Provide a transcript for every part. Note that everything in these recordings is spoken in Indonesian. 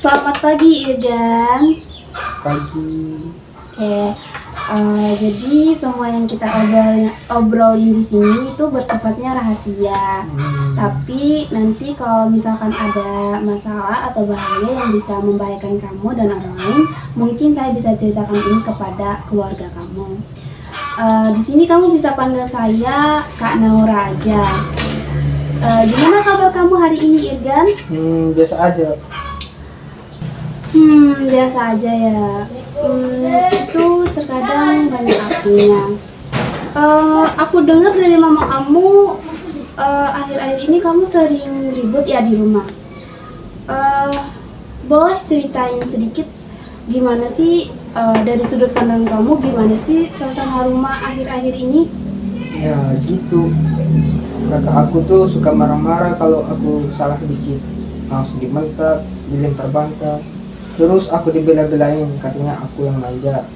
Selamat pagi, Irgan. Pagi. Oke, jadi semua yang kita obrolin di sini itu bersifatnya rahasia. Tapi nanti kalau misalkan ada masalah atau bahaya yang bisa membahayakan kamu dan orang lain, mungkin saya bisa ceritakan ini kepada keluarga kamu. Di sini kamu bisa panggil saya Kak Naura aja. Gimana kabar kamu hari ini, Irgan? Biasa aja. Biasa aja ya. Itu terkadang banyak artinya. Aku dengar dari mama kamu akhir-akhir ini kamu sering ribut ya di rumah. Boleh ceritain sedikit gimana sih dari sudut pandang kamu, gimana sih suasana rumah akhir-akhir ini? Ya gitu. Kakak aku tuh suka marah-marah kalau aku salah sedikit, langsung dimentak, dilempar bantal. Terus aku dibela-belain, katanya aku yang manja.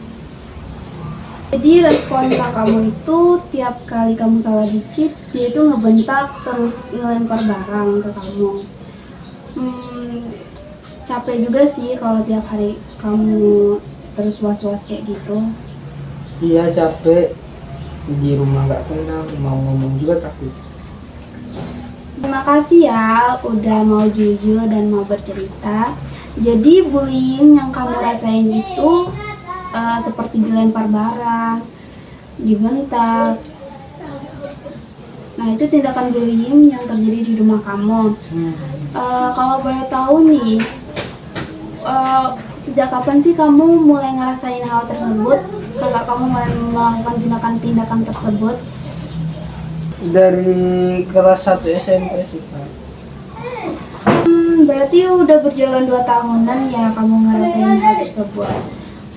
Jadi respon kamu itu tiap kali kamu salah dikit, dia itu ngebentak terus ngelempar barang ke kamu. Capek juga sih kalau tiap hari kamu terus was-was kayak gitu. Iya capek, di rumah gak tenang, mau ngomong juga takut. Terima kasih ya udah mau jujur dan mau bercerita. Jadi bullying yang kamu rasain itu seperti dilempar barang, dibentak. Nah, itu tindakan bullying yang terjadi di rumah kamu. Kalau boleh tahu nih, sejak kapan sih kamu mulai ngerasain hal tersebut? Kakak kamu mulai melakukan tindakan-tindakan tersebut? Dari kelas 1 SMP sih Kak. Berarti udah berjalan 2 tahunan ya kamu ngerasain hal tersebut.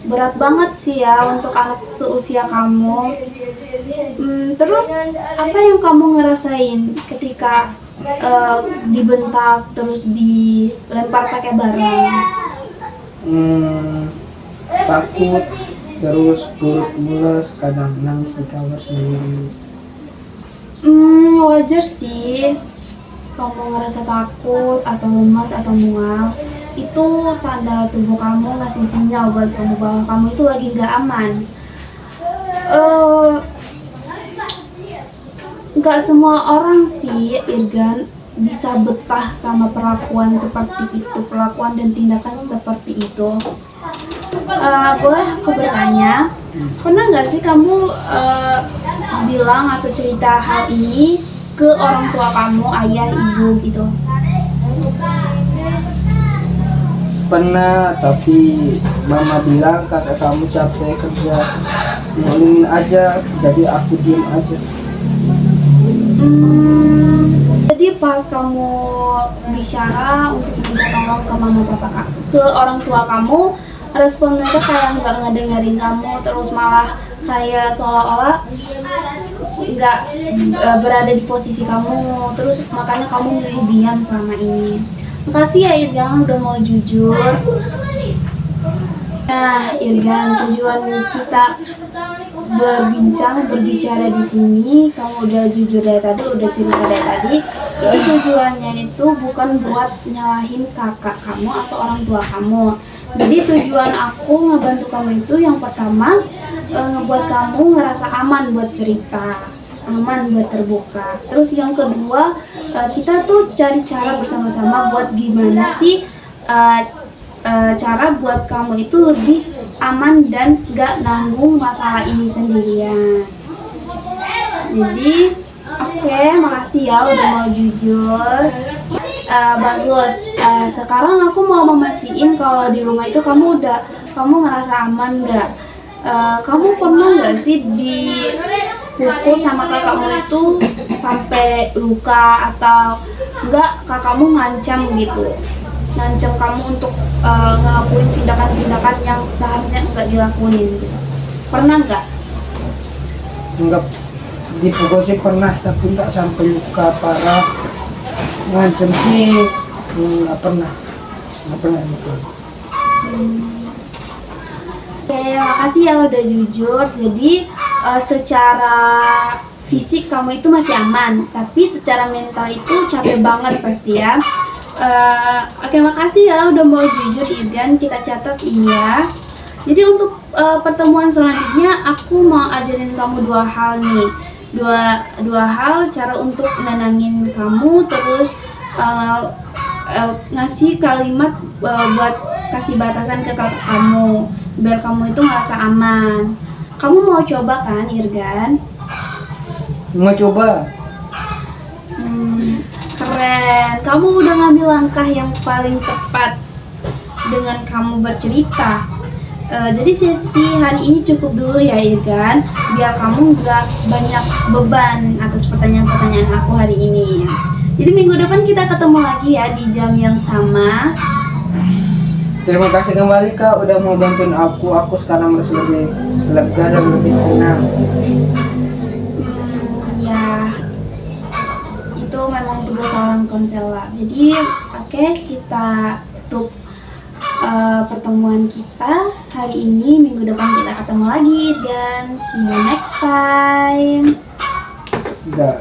Berat banget sih ya untuk anak seusia kamu. Terus apa yang kamu ngerasain ketika dibentak terus dilempar pakai barang? Takut, terus perut mules, kadang nangis di kamar sendiri. Wajar sih kamu ngerasa takut atau lemas atau mual. Itu tanda tubuh kamu ngasih sinyal buat kamu bahwa kamu itu lagi nggak aman. Nggak semua orang sih, Irgan, bisa betah sama perlakuan seperti itu, perlakuan dan tindakan seperti itu. Boleh aku bertanya, pernah nggak sih kamu bilang atau cerita hal ini ke orang tua kamu, ayah, ibu gitu? Pernah, tapi mama bilang kakak kamu capek kerja, ngomongin aja, jadi aku diem aja. Jadi pas kamu bicara untuk minta tolong ke mama papa ke orang tua kamu, respon mereka kayak nggak ngedengerin kamu, terus malah kayak seolah-olah nggak berada di posisi kamu, terus makanya kamu milih diam selama ini. Makasih ya Irgan udah mau jujur. Nah Irgan, tujuan kita berbicara di sini, kamu udah jujur dari tadi, udah cerita dari tadi. Itu tujuannya itu bukan buat nyalahin kakak kamu atau orang tua kamu. Jadi tujuan aku ngebantu kamu itu yang pertama ngebuat kamu ngerasa aman buat cerita, aman buat terbuka. Terus yang kedua, kita tuh cari cara bersama-sama buat gimana sih cara buat kamu itu lebih aman dan gak nanggung masalah ini sendirian. Jadi oke, makasih ya udah mau jujur. Bagus. Sekarang aku mau memastikan kalau di rumah itu kamu ngerasa aman nggak? Kamu pernah nggak sih dipukul sama kakakmu itu sampai luka, atau enggak kakakmu ngancam gitu, ngancam kamu untuk ngelakuin tindakan-tindakan yang seharusnya nggak dilakuin gitu? Pernah nggak? Enggak, dipukul sih pernah, tapi nggak sampai luka parah. Ngancem sih nggak pernah misalnya. Oke, makasih ya udah jujur. Jadi secara fisik kamu itu masih aman, tapi secara mental itu capek banget pasti ya. Oke, makasih ya udah mau jujur Irgan, kita catat ini ya. Jadi untuk pertemuan selanjutnya aku mau ajarin kamu dua hal nih, dua hal cara untuk nenangin kamu, terus ngasih kalimat buat kasih batasan ke kakak kamu biar kamu itu ngerasa aman. Kamu mau coba kan Irgan? Mau coba? Keren, kamu udah ngambil langkah yang paling tepat dengan kamu bercerita. Jadi sesi hari ini cukup dulu ya Irgan, biar kamu nggak banyak beban atas pertanyaan-pertanyaan aku hari ini. Jadi minggu depan kita ketemu lagi ya di jam yang sama. Terima kasih kembali Kak udah mau bantuin aku. Aku sekarang merasa lebih lega dan lebih tenang. Ya, itu memang tugas seorang konselor. Jadi oke, kita tutup pertemuan kita hari ini. Minggu depan kita ketemu lagi dan see you next time. Enggak.